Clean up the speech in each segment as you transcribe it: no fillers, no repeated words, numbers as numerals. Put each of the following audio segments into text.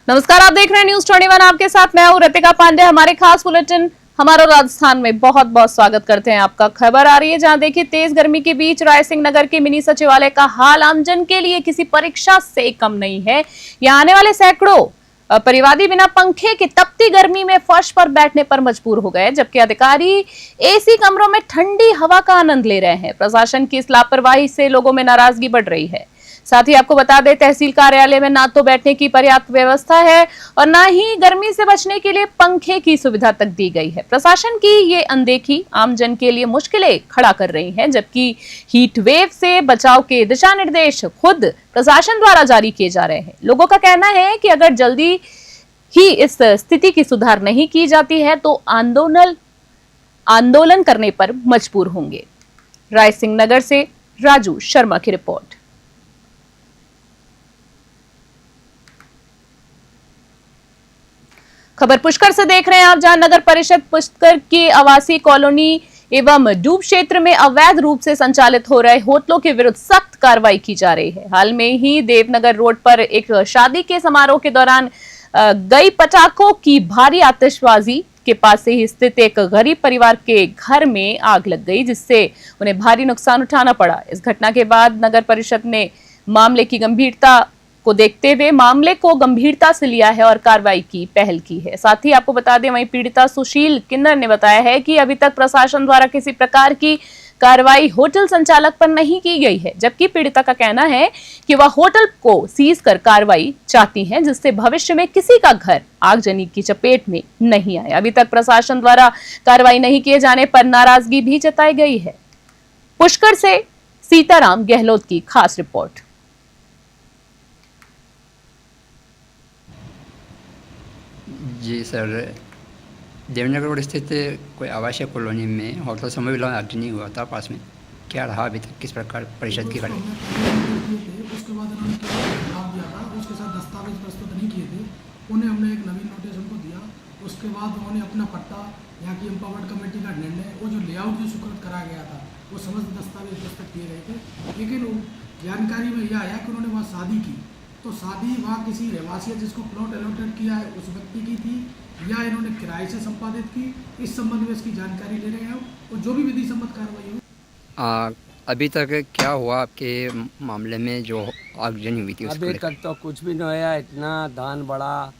नमस्कार, आप देख रहे हैं न्यूज 21। आपके साथ मैं हूं रितिका पांडे। हमारे खास बुलेटिन हमारा राजस्थान में बहुत बहुत स्वागत करते हैं आपका। खबर आ रही है जहां देखिए तेज गर्मी के बीच रायसिंह नगर के मिनी सचिवालय का हाल आमजन के लिए किसी परीक्षा से कम नहीं है। यहाँ आने वाले सैकड़ों परिवादी बिना पंखे की तपती गर्मी में फर्श पर बैठने पर मजबूर हो गए, जबकि अधिकारी एसी कमरों में ठंडी हवा का आनंद ले रहे हैं। प्रशासन की इस लापरवाही से लोगों में नाराजगी बढ़ रही है। साथ ही आपको बता दें, तहसील कार्यालय में ना तो बैठने की पर्याप्त व्यवस्था है और ना ही गर्मी से बचने के लिए पंखे की सुविधा तक दी गई है। प्रशासन की ये अनदेखी आमजन के लिए मुश्किलें खड़ा कर रही है, जबकि हीट वेव से बचाव के दिशा निर्देश खुद प्रशासन द्वारा जारी किए जा रहे हैं। लोगों का कहना है कि अगर जल्दी ही इस स्थिति की सुधार नहीं की जाती है तो आंदोलन करने पर मजबूर होंगे। रायसिंह नगर से राजू शर्मा की रिपोर्ट। खबर पुष्कर से देख रहे हैं आप, जहां नगर परिषद पुष्कर की आवासीय कॉलोनी एवं डूब क्षेत्र में अवैध रूप से संचालित हो रहे होटलों के विरुद्ध सख्त कार्रवाई की जा रही है। हाल में ही देवनगर रोड पर एक शादी के समारोह के दौरान गई पटाखों की भारी आतिशबाजी के पास से ही स्थित एक गरीब परिवार के घर में आग लग गई, जिससे उन्हें भारी नुकसान उठाना पड़ा। इस घटना के बाद नगर परिषद ने मामले की गंभीरता को देखते हुए मामले को गंभीरता से लिया है और कार्रवाई की पहल की है। साथ ही आपको बता दें, वहीं पीड़िता सुशील किन्नर ने बताया है कि अभी तक प्रशासन द्वारा किसी प्रकार की कार्रवाई होटल संचालक पर नहीं की गई है, जबकि पीड़िता का कहना है कि वह होटल को सीज कर कार्रवाई चाहती हैं, जिससे भविष्य में किसी का घर आगजनी की चपेट में नहीं आए। अभी तक प्रशासन द्वारा कार्रवाई नहीं किए जाने पर नाराजगी भी जताई गई है। पुष्कर से सीताराम गहलोत की खास रिपोर्ट। जी सर, देवनगर रोड स्थित कोई आवासीय कॉलोनी में होटल समय विलंब अग्नि हुआ था पास में। क्या रहा अभी तक, किस प्रकार परिषद की कार्य? उसके बाद उन्होंने जवाब दिया था, उसके साथ दस्तावेज प्रस्तुत नहीं किए थे। उन्हें हमने एक नवीन नोटिस उनको दिया। उसके बाद उन्होंने अपना पट्टा, यहाँ की एम्पावर्ड कमेटी का निर्णय, वो जो लेआउट जो स्वीकृत कराया गया था, वो समस्त दस्तावेज प्रस्तुत किए गए थे। लेकिन जानकारी में यह आया कि उन्होंने वहाँ शादी की, तो शादी वहाँ किसी रहवासी जिसको प्लॉट अलॉटेड किया है उस व्यक्ति की थी या इन्होंने किराए से संपादित की। इस संबंध में इसकी जानकारी ले रहे हैं और जो भी विधि सम्मत कार्रवाई हुई। अभी तक क्या हुआ आपके मामले में जो आगजनी हुई थी? अभी तक तो कुछ भी नहीं होया। इतना धान बढ़ा,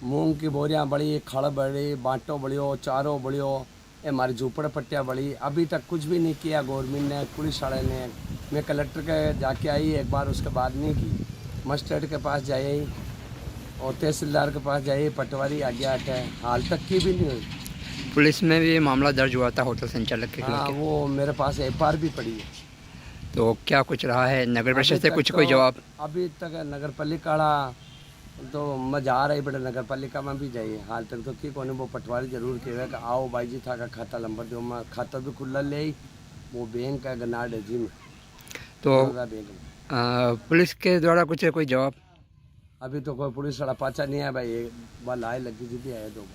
मूंग की बोरियां बढ़ी, खड़ बढ़ी, बांटो बढ़ियो, चारों बढ़ियो, हमारी झूपड़ पट्टियाँ बढ़ी। अभी तक कुछ भी नहीं किया गवर्नमेंट ने, पुलिस वाले ने। मैं कलेक्टर के जाके आई एक बार, उसके बाद नहीं की। मजिस्ट्रेट के पास जाए और तहसीलदार के पास जाए, पटवारी आ गया है, हाल तक की भी नहीं हुई। पुलिस में भी मामला दर्ज हुआ था होटल संचालक के खिलाफ? हाँ, वो मेरे पास एफआईआर भी पड़ी है। तो क्या कुछ रहा है नगर परिषद से कुछ कोई जवाब? अभी तक नगर पालिका तो मजा आ रही, बड़े नगर पालिका में भी जाइए, हाल तक तो की कोने। वो पटवारी जरूर कहे कि आओ भाई जी था का खाता नंबर दो, मैं खाता भी खुला ले आई। वो बैंक का गनाड है जी में, तो बैंक में। पुलिस के द्वारा कुछ कोई जवाब? अभी तो कोई पुलिस वाला पाचा नहीं है भाई, एक बार लाए लगी थी, आए 2 बार।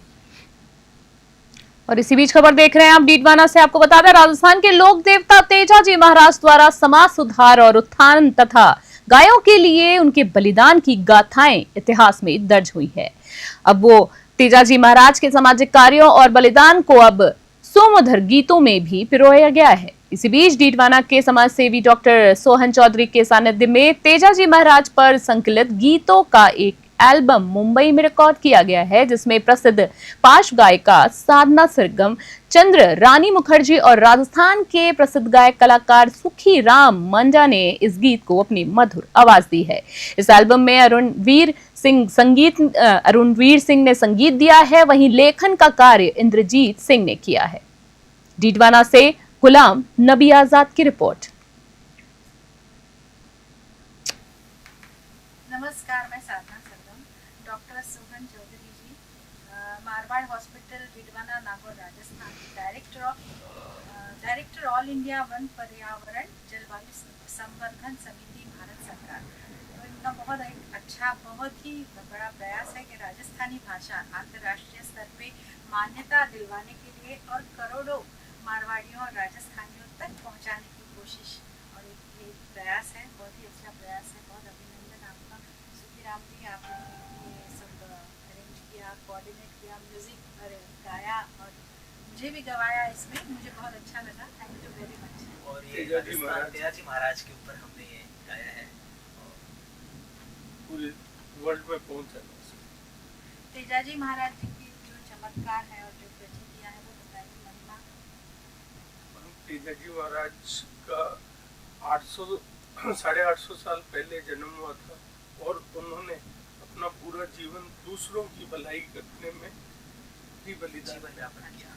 और इसी बीच खबर देख रहे हैं आप डीडवाना से। आपको बता दें, राजस्थान के लोक देवता तेजाजी महाराज द्वारा समाज सुधार और उत्थान तथा गायों के लिए उनके बलिदान की गाथाएं इतिहास में दर्ज हुई है। अब वो तेजाजी महाराज के सामाजिक कार्यों और बलिदान को अब सुमधुर गीतों में भी पिरोया गया है। इसी बीच डीडवाना के समाज सेवी डॉक्टर सोहन चौधरी के सानिध्य में तेजाजी महाराज पर संकलित गीतों का एक एल्बम मुंबई में रिकॉर्ड किया गया है, जिसमें प्रसिद्ध पार्श्व गायिका साधना सरगम, चंद्र रानी मुखर्जी और राजस्थान के प्रसिद्ध गायक कलाकार सुखी राम मंजा ने इस गीत को अपनी मधुर आवाज दी है। इस एल्बम में अरुणवीर सिंह ने संगीत दिया है, वहीं लेखन का कार्य इंद्रजीत सिंह ने किया है। डीडवाना से गुलाम नबी आजाद की रिपोर्ट। नमस्कार, मैं Sadhana Sargam, doctor Sohan Chaudhary ji, Marwar hospital Didwana Nagaur Rajasthan, director all India वन पर्यावरण जलवायु संवर्धन समिति भारत सरकार। तो इनका बहुत एक अच्छा, बहुत ही बड़ा प्रयास है कि राजस्थानी भाषा अंतर्राष्ट्रीय स्तर पे मान्यता दिलवाने के लिए और करोड़ों मारवाड़ियों और राजस्थानियों तक पहुंचाने की कोशिश और एक प्रयास है, बहुत ही अच्छा प्रयास है। बहुत अभिनंदन आपका सुखी राम जी, आपने ये सब मुझे भी गवाया इसमें, मुझे बहुत अच्छा लगा। Thank you very much. और ये तेजाजी महाराज के ऊपर हमने ये गाया है, पूरे वर्ल्ड में पहुंचा। तेजाजी महाराज जी की जो चमत्कार है और जो प्रचितियाँ है वो बताइए महिमा। तेजाजी महाराज का 850 साल पहले जन्म हुआ था और उन्होंने अपना पूरा जीवन दूसरों की भलाई करने में ही बलिदान जीवन यापन किया।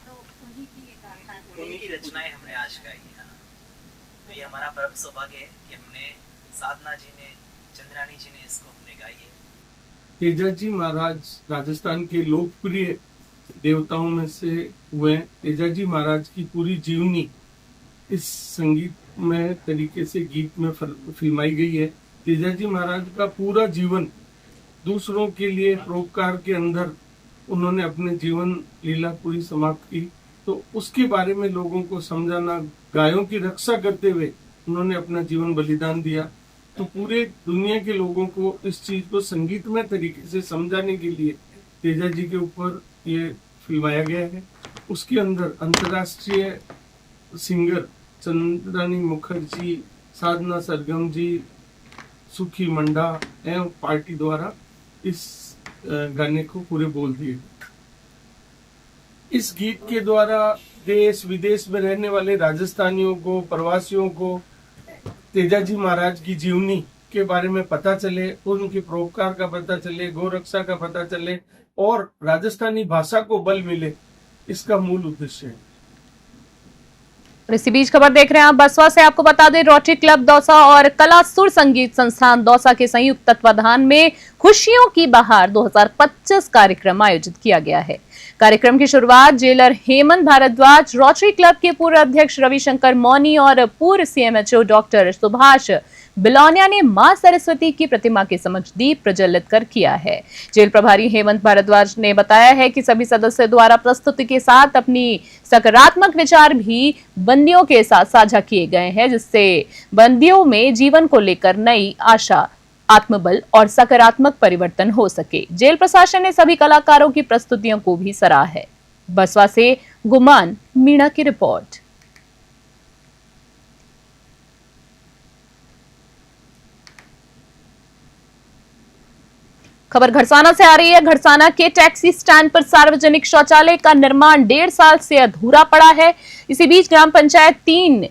तो उन्हीं की एक गाथा है। उन्हीं की रचनाएं हमने आज गाई है। तो ये हमारा परम सौभाग्य है कि हमने साधना जी ने, चंद्रानी जी ने इसको हमने गाई है। तेजाजी महाराज राजस्थान के लोकप्रिय देवताओं में से हुए। तेजाजी महाराज की पूरी जीवनी इस संगीत में तरीके से गीत में फिल्माई गई है। तेजाजी महाराज का पूरा जीवन दूसरों के लिए परोपकार के अंदर उन्होंने अपने जीवन लीला पूरी समाप्त की, तो उसके बारे में लोगों को समझाना, गायों की रक्षा करते हुए उन्होंने अपना जीवन बलिदान दिया। तो पूरे दुनिया के लोगों को इस चीज को संगीतमय तरीके से समझाने के लिए तेजाजी के ऊपर ये फिल्माया गया है। उसके अंदर अंतर्राष्ट्रीय सिंगर चंद्रानी मुखर्जी, साधना सरगम जी, सुखी मंडा एवं पार्टी द्वारा इस गाने को पूरे बोल दिए। इस गीत के द्वारा देश विदेश में रहने वाले राजस्थानियों को, प्रवासियों को तेजाजी महाराज की जीवनी के बारे में पता चले, उनके परोपकार का पता चले, गौ रक्षा का पता चले और राजस्थानी भाषा को बल मिले, इसका मूल उद्देश्य है। और इसी बीच खबर देख रहे हैं आप बसवा से। आपको बता दें, रोटरी क्लब दौसा और कला सुर संगीत संस्थान दौसा के संयुक्त तत्वाधान में खुशियों की बहार 2025 कार्यक्रम आयोजित किया गया है। कार्यक्रम की शुरुआत jailer Hemant Bhardwaj, rotary club के पूर्व अध्यक्ष रविशंकर मौनी और पूर्व सीएमएचओ डॉक्टर सुभाष बिलौनिया ने मां सरस्वती की प्रतिमा के समक्ष दीप प्रज्वलित कर किया है। जेल प्रभारी हेमंत भारद्वाज ने बताया है कि सभी सदस्यों द्वारा प्रस्तुति के साथ अपनी सकारात्मक विचार भी बंदियों के साथ साझा किए गए हैं, जिससे बंदियों में जीवन को लेकर नई आशा, आत्मबल और सकारात्मक परिवर्तन हो सके। जेल प्रशासन ने सभी कलाकारों की प्रस्तुतियों को भी सराहा है। बसवा से गुमान मीणा की रिपोर्ट। खबर घड़साना से आ रही है। घड़साना के टैक्सी स्टैंड पर सार्वजनिक शौचालय का निर्माण 1.5 साल से अधूरा पड़ा है। इसी बीच ग्राम पंचायत 3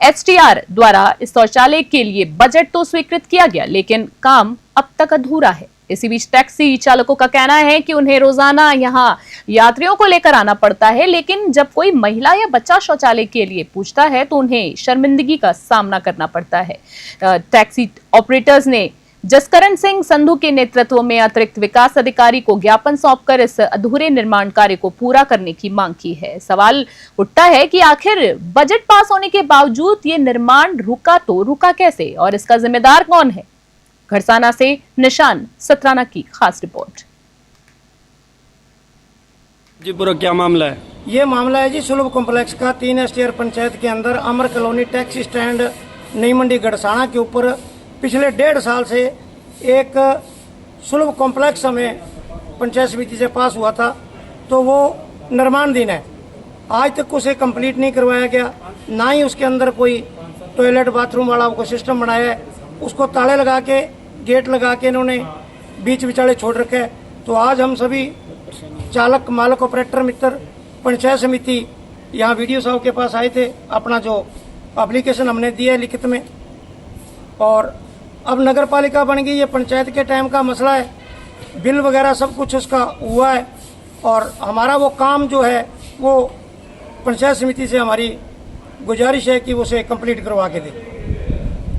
एसटीआर द्वारा इस शौचालय के लिए बजट तो स्वीकृत किया गया, लेकिन काम अब तक अधूरा है। इसी बीच टैक्सी चालकों का कहना है कि उन्हें रोजाना यहां यात्रियों को लेकर आना पड़ता है, लेकिन जब कोई महिला या बच्चा शौचालय के लिए पूछता है तो उन्हें शर्मिंदगी का सामना करना पड़ता है। टैक्सी ऑपरेटर्स ने जसकरण सिंह संधू के नेतृत्व में अतिरिक्त विकास अधिकारी को ज्ञापन सौंपकर इस अधूरे निर्माण कार्य को पूरा करने की मांग की है। सवाल उठता है कि आखिर बजट पास होने के बावजूद ये निर्माण रुका तो रुका कैसे और इसका जिम्मेदार कौन है। घड़साना से निशान सत्राना की खास रिपोर्ट। जी पूरा क्या मामला है? ये मामला है जी सुलभ कॉम्प्लेक्स का 3 एसटीआर पंचायत के अंदर अमर colony taxi stand Nai Mandi Gharsana के ऊपर पिछले 1.5 साल से एक सुलभ कॉम्प्लेक्स हमें पंचायत समिति से पास हुआ था, तो वो निर्माणाधीन है। आज तक उसे कंप्लीट नहीं करवाया गया, ना ही उसके अंदर कोई टॉयलेट बाथरूम वाला कोई सिस्टम बनाया है। उसको ताले लगा के, गेट लगा के इन्होंने बीच विचाले छोड़ रखे है। तो आज हम सभी चालक, मालक, ऑपरेटर मित्र, पंचायत समिति यहाँ वीडियो साहब के पास आए थे। अपना जो एप्लीकेशन हमने दिया है लिखित में, और अब नगर पालिका बन गई। ये पंचायत के टाइम का मसला है, बिल वगैरह सब कुछ उसका हुआ है और हमारा वो काम जो है वो पंचायत समिति से हमारी गुजारिश है कि उसे कंप्लीट करवा के दे।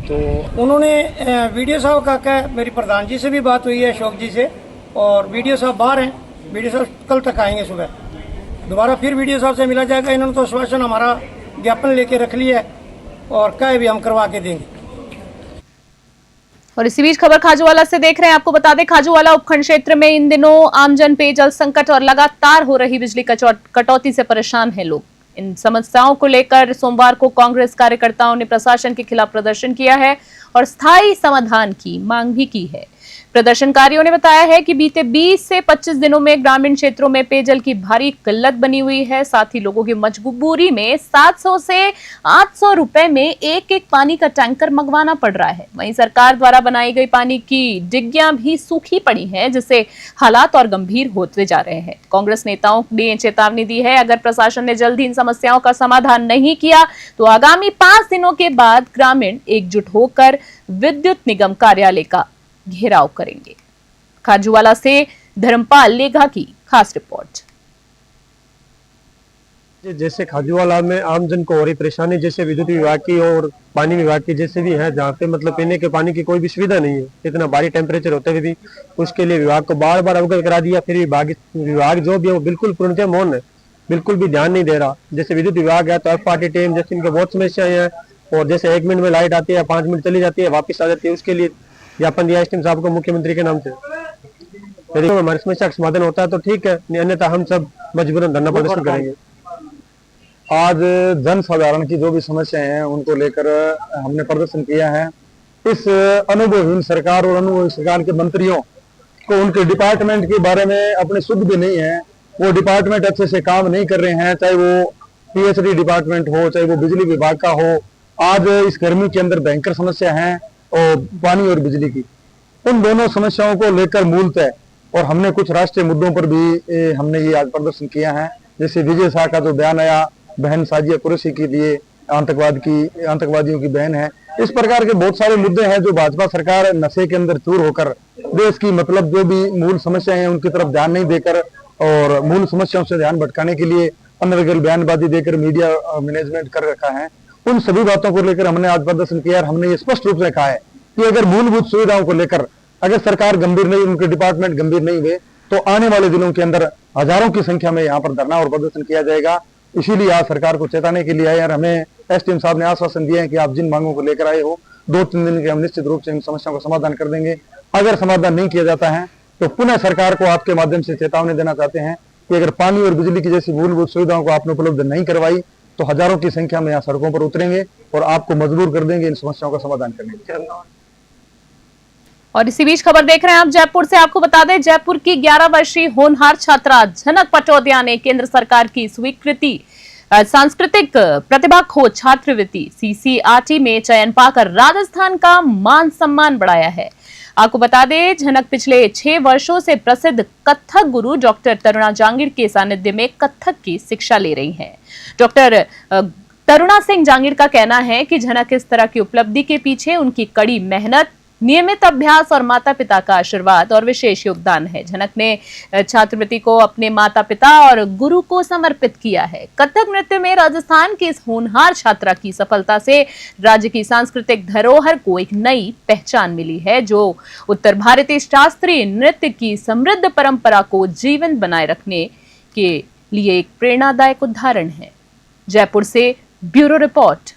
तो उन्होंने वीडियो साहब का क्या, मेरी प्रधान जी से भी बात हुई है, अशोक जी से, और वीडियो साहब बाहर हैं। वीडियो साहब कल तक आएंगे सुबह, दोबारा फिर वीडियो साहब से मिला जाएगा। इन्होंने तो आश्वासन हमारा ज्ञापन लेके रख लिया है और क्या भी हम करवा के देंगे। और इसी बीच खबर खाजूवाला से देख रहे हैं। आपको बता दें, खाजूवाला उपखंड क्षेत्र में इन दिनों आमजन पेयजल संकट और लगातार हो रही बिजली कटौती से परेशान हैं लोग। इन समस्याओं को लेकर सोमवार को कांग्रेस कार्यकर्ताओं ने प्रशासन के खिलाफ प्रदर्शन किया है और स्थायी समाधान की मांग भी की है। प्रदर्शनकारियों ने बताया है कि बीते 20 से 25 दिनों में ग्रामीण क्षेत्रों में पेयजल की भारी किल्लत बनी हुई है। साथ ही लोगों की मजबूरी में 700 से 800 रुपए में एक पानी का टैंकर मंगवाना पड़ रहा है। वहीं सरकार द्वारा बनाई गई पानी की डिग्गियां भी सूखी पड़ी हैं, जिससे हालात और गंभीर होते जा रहे हैं। कांग्रेस नेताओं ने चेतावनी दी है, अगर प्रशासन ने जल्द ही इन समस्याओं का समाधान नहीं किया तो आगामी 5 दिनों के बाद ग्रामीण एकजुट होकर विद्युत निगम कार्यालय का घेराव करेंगे। खाजूवाला से धर्मपाल लेघा की खास रिपोर्ट। जैसे खाजूवाला में आमजन को हो रही परेशानी, जैसे विद्युत विभाग की और पानी विभाग की जैसे भी है, जहाँ पे मतलब पीने के पानी की कोई भी सुविधा नहीं है, इतना भारी टेम्परेचर होते हुए भी उसके लिए विभाग को बार बार अवगत करा दिया। फिर विभाग जो भी है वो बिल्कुल पूर्णतः मौन है, बिल्कुल भी ध्यान नहीं दे रहा। जैसे विद्युत विभाग है तो हर पार्टी टाइम जैसे इनके बहुत समस्याएं हैं, और जैसे 1 मिनट में लाइट आती है, 5 मिनट चली जाती है, वापिस आ जाती है। उसके लिए ज्ञापन दिया एसडीएम साहब को मुख्यमंत्री के नाम से। यदि हमारी समस्या का समाधान होता है तो ठीक है, अन्यथा हम सब मजबूरन धरना प्रदर्शन करेंगे। आज जन साधारण की जो भी समस्याएं हैं उनको लेकर हमने प्रदर्शन किया है। इस अनुभवहीन सरकार और अनुभवहीन सरकार के मंत्रियों को उनके डिपार्टमेंट के बारे में अपने सुध भी नहीं है। वो डिपार्टमेंट अच्छे से काम नहीं कर रहे हैं, चाहे वो पीएचडी डिपार्टमेंट हो, चाहे वो बिजली विभाग का हो। आज इस गर्मी के अंदर भयंकर समस्या है और पानी और बिजली की, उन दोनों समस्याओं को लेकर मूलतः और हमने कुछ राष्ट्रीय मुद्दों पर भी हमने ये आज प्रदर्शन किया है। जैसे विजय शाह का जो बयान आया, बहन साजिया कुरैशी के लिए आतंकवादियों की बहन है। इस प्रकार के बहुत सारे मुद्दे हैं जो भाजपा सरकार नशे के अंदर चूर होकर देश की मतलब जो भी मूल समस्याएं हैं उनकी तरफ ध्यान नहीं देकर और मूल समस्याओं से ध्यान भटकाने के लिए अनर्गल बयानबाजी देकर मीडिया मैनेजमेंट कर रखा है। उन सभी बातों को लेकर हमने आज प्रदर्शन किया और हमने ये स्पष्ट रूप से कहा है कि अगर मूलभूत सुविधाओं को लेकर अगर सरकार गंभीर नहीं, उनके डिपार्टमेंट गंभीर नहीं हुए तो आने वाले दिनों के अंदर हजारों की संख्या में यहाँ पर धरना और प्रदर्शन किया जाएगा। इसीलिए आज सरकार को चेताने के लिए आए और हमें एसडीएम साहब ने आश्वासन दिया है कि आप जिन मांगों को लेकर आए हो 2-3 दिन के हम निश्चित रूप से इन समस्याओं का समाधान कर देंगे। अगर समाधान नहीं किया जाता है तो पुनः सरकार को आपके माध्यम से चेतावनी देना चाहते हैं कि अगर पानी और बिजली की जैसी मूलभूत सुविधाओं को आपने उपलब्ध नहीं करवाई तो हजारों की संख्या में यहाँ सड़कों पर उतरेंगे और आपको मजबूर कर देंगे इन समस्याओं का समाधान करने के लिए। और इसी बीच खबर देख रहे हैं आप जयपुर से। आपको बता दें, जयपुर की 11 वर्षीय होनहार छात्रा झनक पटौदिया ने केंद्र सरकार की स्वीकृति सांस्कृतिक प्रतिभा खोज छात्रवृत्ति सीसीआरटी में चयन पाकर राजस्थान का मान सम्मान बढ़ाया है। आपको बता दें, झनक पिछले 6 वर्षों से प्रसिद्ध कथक गुरु डॉक्टर तरुणा जांगिड़ के सानिध्य में कथक की शिक्षा ले रही हैं। डॉक्टर तरुणा सिंह जांगिड़ का कहना है कि झनक इस तरह की उपलब्धि के पीछे उनकी कड़ी मेहनत, नियमित अभ्यास और माता पिता का आशीर्वाद और विशेष योगदान है। झनक ने छात्रवृत्ति को अपने माता पिता और गुरु को समर्पित किया है। कथक नृत्य में राजस्थान की इस होनहार छात्रा की सफलता से राज्य की सांस्कृतिक धरोहर को एक नई पहचान मिली है, जो उत्तर भारतीय शास्त्रीय नृत्य की समृद्ध परंपरा को जीवंत बनाए रखने के लिए एक प्रेरणादायक उदाहरण है। जयपुर से ब्यूरो रिपोर्ट।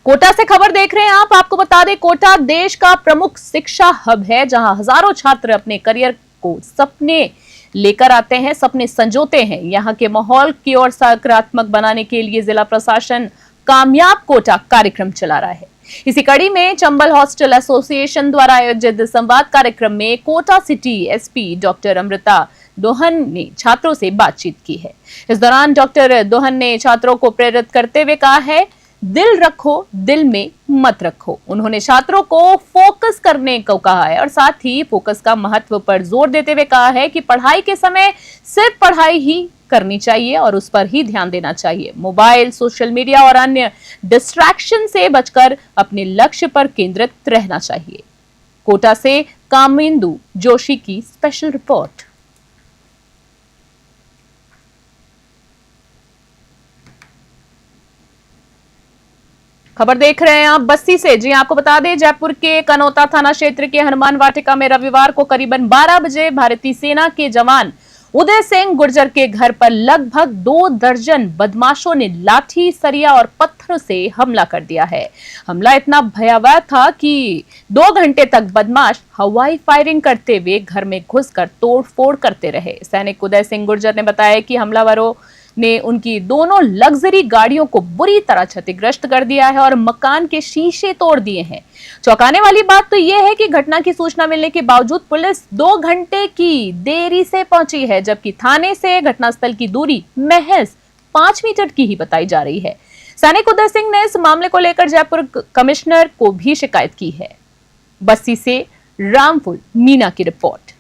कोटा से खबर देख रहे हैं आप। आपको बता दें, कोटा देश का प्रमुख शिक्षा हब है, जहां हजारों छात्र अपने करियर को सपने लेकर आते हैं, सपने संजोते हैं। यहां के माहौल की ओर सकारात्मक बनाने के लिए जिला प्रशासन कामयाब कोटा कार्यक्रम चला रहा है। इसी कड़ी में चंबल हॉस्टल एसोसिएशन द्वारा आयोजित संवाद कार्यक्रम में Kota city SP doctor Amrita Dohan ने छात्रों से बातचीत की है। इस दौरान डॉक्टर दोहन ने छात्रों को प्रेरित करते हुए कहा है, दिल रखो, दिल में मत रखो। उन्होंने छात्रों को फोकस करने को कहा है और साथ ही फोकस का महत्व पर जोर देते हुए कहा है कि पढ़ाई के समय सिर्फ पढ़ाई ही करनी चाहिए और उस पर ही ध्यान देना चाहिए। मोबाइल, सोशल मीडिया और अन्य डिस्ट्रैक्शन से बचकर अपने लक्ष्य पर केंद्रित रहना चाहिए। कोटा से कामेंदु जोशी की स्पेशल रिपोर्ट। खबर देख रहे हैं आप बस्ती से। जी आपको बता दें, जयपुर के कनौता थाना क्षेत्र के हनुमान वाटिका में रविवार को करीबन 12 बजे भारतीय सेना के जवान उदय सिंह गुर्जर के घर पर लगभग 2 दर्जन बदमाशों ने लाठी, सरिया और पत्थरों से हमला कर दिया है। हमला इतना भयावह था कि 2 घंटे तक बदमाश हवाई फायरिंग करते हुए घर में घुसकर तोड़फोड़ करते रहे। सैनिक उदय सिंह गुर्जर ने बताया कि हमलावरों ने उनकी दोनों लग्जरी गाड़ियों को बुरी तरह क्षतिग्रस्त कर दिया है और मकान के शीशे तोड़ दिए हैं। चौंकाने वाली बात तो यह है कि घटना की सूचना मिलने के बावजूद पुलिस 2 घंटे की देरी से पहुंची है, जबकि थाने से घटनास्थल की दूरी महज 5 मीटर की ही बताई जा रही है। सैनिक उदय सिंह ने इस मामले को लेकर जयपुर कमिश्नर को भी शिकायत की है। बस्सी से रामफुल मीना की रिपोर्ट।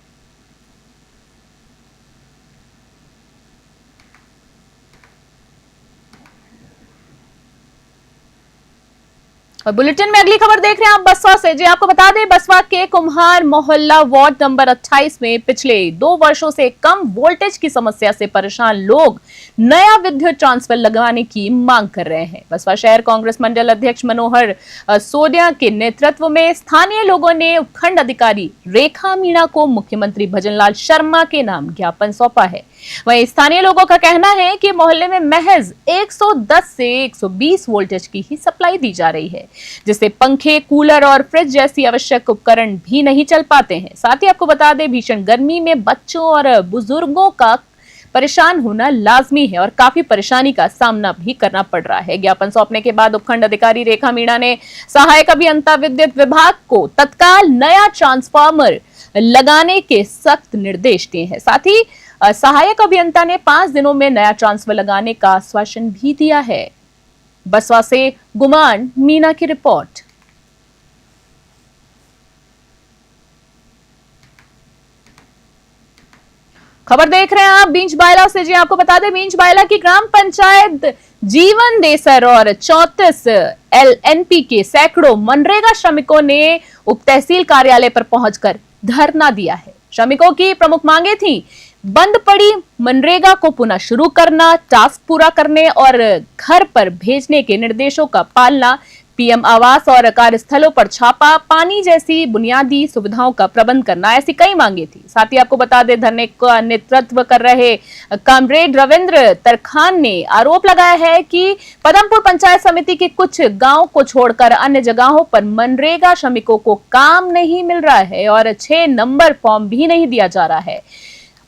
और बुलेटिन में अगली खबर देख रहे हैं आप बसवा से। जी आपको बता दें, बसवा के कुम्हार मोहल्ला वार्ड नंबर 28 में पिछले 2 वर्षों से कम वोल्टेज की समस्या से परेशान लोग नया विद्युत ट्रांसफर लगवाने की मांग कर रहे हैं। बसवा शहर कांग्रेस मंडल अध्यक्ष मनोहर सोडिया के नेतृत्व में स्थानीय लोगों ने उपखंड अधिकारी रेखा मीणा को मुख्यमंत्री भजनलाल शर्मा के नाम ज्ञापन सौंपा है। वहीं स्थानीय लोगों का कहना है कि मोहल्ले में महज 110 से 120 वोल्टेज की ही सप्लाई दी जा रही है, जिससे पंखे, कूलर और फ्रिज जैसी आवश्यक उपकरण भी नहीं चल पाते हैं। साथ ही आपको बता दें, भीषण गर्मी में बच्चों और बुजुर्गों का परेशान होना लाजमी है और काफी परेशानी का सामना भी करना पड़ रहा है। ज्ञापन सौंपने के बाद उपखंड अधिकारी रेखा मीणा ने सहायक अभियंता विद्युत विभाग को तत्काल नया ट्रांसफार्मर लगाने के सख्त निर्देश दिए हैं। साथ ही सहायक अभियंता ने 5 दिनों में नया ट्रांसफर लगाने का आश्वासन भी दिया है। बसवा से गुमान मीना की रिपोर्ट। खबर देख रहे हैं आप बींच बायला से। जी आपको बता दें, बींच बायला की ग्राम पंचायत जीवन देसर और 34 LNP के सैकड़ों मनरेगा श्रमिकों ने उप तहसील कार्यालय पर पहुंचकर धरना दिया है। श्रमिकों की प्रमुख मांगे थी बंद पड़ी मनरेगा को पुनः शुरू करना, टास्क पूरा करने और घर पर भेजने के निर्देशों का पालना, पीएम आवास और कार्यस्थलों पर छापा, पानी जैसी बुनियादी सुविधाओं का प्रबंध करना, ऐसी कई मांगे थी। साथ ही आपको बता दें, धरने का नेतृत्व कर रहे कॉमरेड रविंद्र तरखान ने आरोप लगाया है कि पदमपुर पंचायत समिति के कुछ गांव को छोड़कर अन्य जगहों पर मनरेगा श्रमिकों को काम नहीं मिल रहा है और 6 नंबर फॉर्म भी नहीं दिया जा रहा है।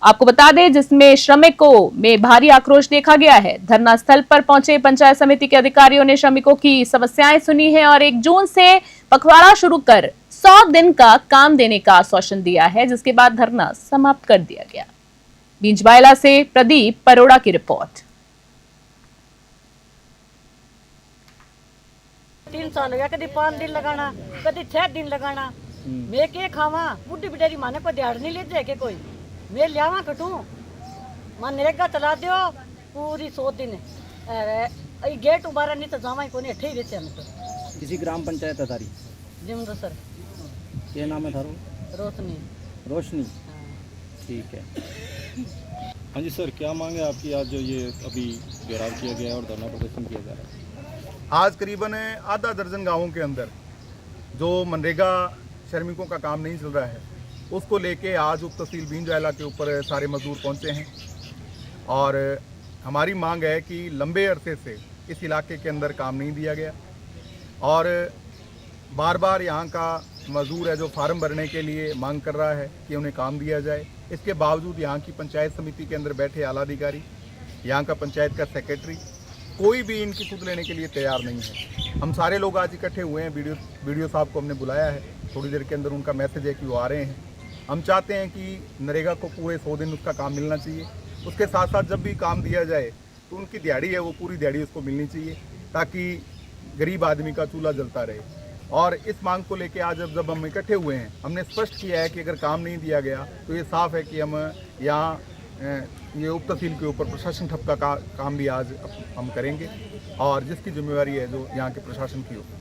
आपको बता दें, जिसमें श्रमिकों में भारी आक्रोश देखा गया है। धरना स्थल पर पहुंचे पंचायत समिति के अधिकारियों ने श्रमिकों की समस्याएं सुनी है और 1 जून से पखवाड़ा शुरू कर 100 दिन का काम देने का आश्वासन दिया है, जिसके बाद धरना समाप्त कर दिया गया। बींचबायला से प्रदीप परोड़ा की रिपोर्ट। 3 साल हो गया, कभी 5 दिन लगाना, कभी 6 दिन लगाना। मैं के खावा, बुढ़ी बिटेरी माने को दिहाड़ नहीं लेते के कोई, मैं लियावा कटू मनरेगा चला दियो पूरी 100 दिन। अरे गेट उबारा नहीं तो जावा को नहीं, ठीक रहते हम तो। किसी ग्राम पंचायत है तारी जिमरो सर, क्या नाम है थारो? रोशनी। रोशनी, ठीक है। हाँ जी सर, क्या मांग है आपकी? आज जो ये अभी घेराव किया गया है और धरना प्रदर्शन किया जा रहा है, आज करीबन आधा दर्जन गांवों के अंदर जो मनरेगा श्रमिकों का काम नहीं चल रहा है, उसको लेके आज उप तहसील बींचबायला के ऊपर सारे मजदूर पहुंचे हैं और हमारी मांग है कि लंबे अरसे से इस इलाके के अंदर काम नहीं दिया गया और बार बार यहाँ का मजदूर है जो फार्म भरने के लिए मांग कर रहा है कि उन्हें काम दिया जाए। इसके बावजूद यहाँ की पंचायत समिति के अंदर बैठे आला अधिकारी, यहाँ का पंचायत का सेक्रेटरी, कोई भी इनकी सुध लेने के लिए तैयार नहीं है। हम सारे लोग आज इकट्ठे हुए हैं, वीडियो साहब को हमने बुलाया है, थोड़ी देर के अंदर उनका मैसेज है कि वो आ रहे हैं। हम चाहते हैं कि नरेगा को पूरे 100 दिन उसका काम मिलना चाहिए। उसके साथ साथ जब भी काम दिया जाए तो उनकी दिहाड़ी है वो पूरी दिहाड़ी उसको मिलनी चाहिए, ताकि गरीब आदमी का चूल्हा जलता रहे। और इस मांग को लेके आज जब हम इकट्ठे हुए हैं, हमने स्पष्ट किया है कि अगर काम नहीं दिया गया तो ये साफ है कि हम यहाँ ये उप तहसील के ऊपर प्रशासन ठप का काम भी आज हम करेंगे और जिसकी जिम्मेवारी है जो यहाँ के प्रशासन की होगी।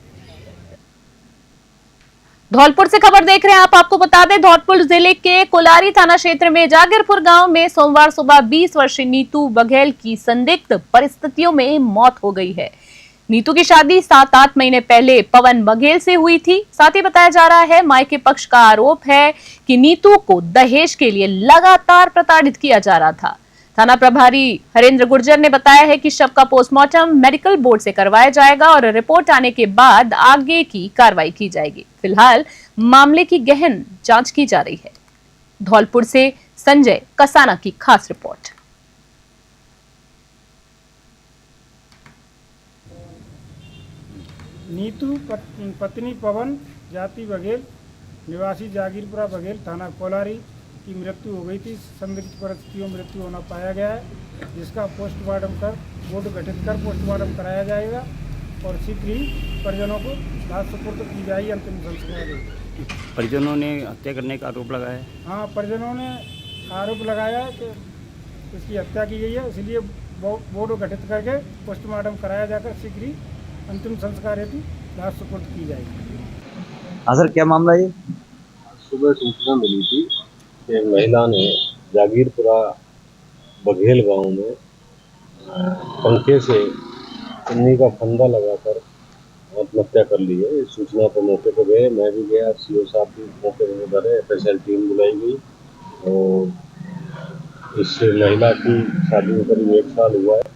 धौलपुर से खबर देख रहे हैं आप। आपको बता दें, धौलपुर जिले के कोलारी थाना क्षेत्र में जागीरपुर गांव में सोमवार सुबह 20 वर्षीय नीतू बघेल की संदिग्ध परिस्थितियों में मौत हो गई है। नीतू की शादी 7-8 महीने पहले पवन बघेल से हुई थी। साथ ही बताया जा रहा है, मायके पक्ष का आरोप है कि नीतू को दहेज के लिए लगातार प्रताड़ित किया जा रहा था। थाना प्रभारी हरेंद्र गुर्जर ने बताया है कि शव का पोस्टमार्टम मेडिकल बोर्ड से करवाया जाएगा और रिपोर्ट आने के बाद आगे की कार्रवाई की जाएगी। फिलहाल मामले की गहन जांच की जा रही है। धौलपुर से संजय कसाना की खास रिपोर्ट। नीतू पत्नी पवन जाति बघेल निवासी जागीरपुरा बघेल थाना कोलारी की मृत्यु हो गई थी। संदिग्ध परिस्थितियों में मृत्यु होना पाया गया है, जिसका पोस्टमार्टम कर बोर्ड गठित कर पोस्टमार्टम कराया जाएगा और शीघ्र ही परिजनों को लाश सुपुर्द की जाएगी, अंतिम संस्कार देगी। परिजनों ने हत्या करने का आरोप लगाया है। हाँ, परिजनों ने आरोप लगाया है कि इसकी हत्या की गई है, इसलिए बोर्ड गठित करके पोस्टमार्टम कराया जाकर शीघ्र ही अंतिम संस्कार हेतु लाश सुपुर्द की जाएगी। हाँ सर, क्या मामला है? सुबह सूचना मिली थी कि एक महिला ने जागीरपुरा बघेल गांव में पंखे से चुन्नी का फंदा लगाकर आत्महत्या कर ली है। इस सूचना पर मौके पर गए, मैं भी गया, सीओ साहब भी मौके पर उधर है, FSL टीम बुलाई गई और इस महिला की शादी में करीब 1 साल हुआ है।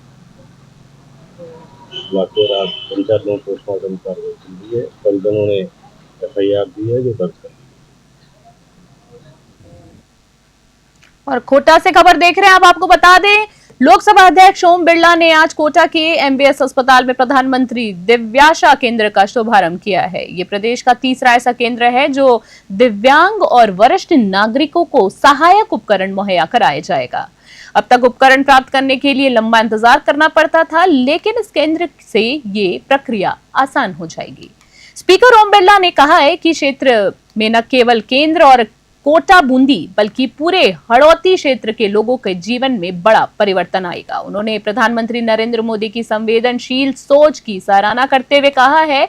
वाकई रात पंचायत में पोस्टमार्टम कार्रवाई चल रही है। परिजनों ने FIR दी है जो दर्ज कर। और कोटा से खबर देख रहे हैं, अब आपको बता दें लोकसभा अध्यक्ष ओम बिरला ने आज कोटा के MBS अस्पताल में प्रधानमंत्री दिव्याशा केंद्र का शुभारंभ किया है। ये प्रदेश का तीसरा ऐसा केंद्र है जो दिव्यांग और वरिष्ठ नागरिकों को सहायक उपकरण मुहैया कराया जाएगा। अब तक उपकरण प्राप्त करने के लिए लंबा इंतजार करना पड़ता था, लेकिन इस केंद्र से ये प्रक्रिया आसान हो जाएगी। स्पीकर ओम बिरला ने कहा है कि क्षेत्र में न केवल केंद्र और कोटा बूंदी बल्कि पूरे हड़ौती क्षेत्र के लोगों के जीवन में बड़ा परिवर्तन आएगा। उन्होंने प्रधानमंत्री नरेंद्र मोदी की संवेदनशील सोच की सराहना करते हुए कहा है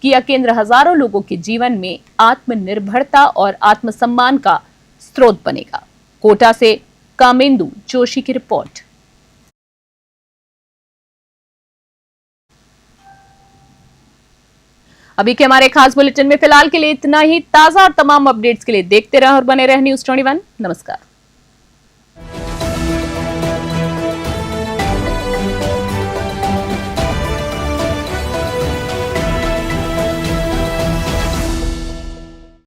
कि यह केंद्र हजारों लोगों के जीवन में आत्मनिर्भरता और आत्मसम्मान का स्रोत बनेगा। कोटा से कामेंदु जोशी की रिपोर्ट। अभी के हमारे खास बुलेटिन में फिलहाल के लिए इतना ही। ताजा और तमाम अपडेट्स के लिए देखते रहें और बने रहें न्यूज़ 21। नमस्कार।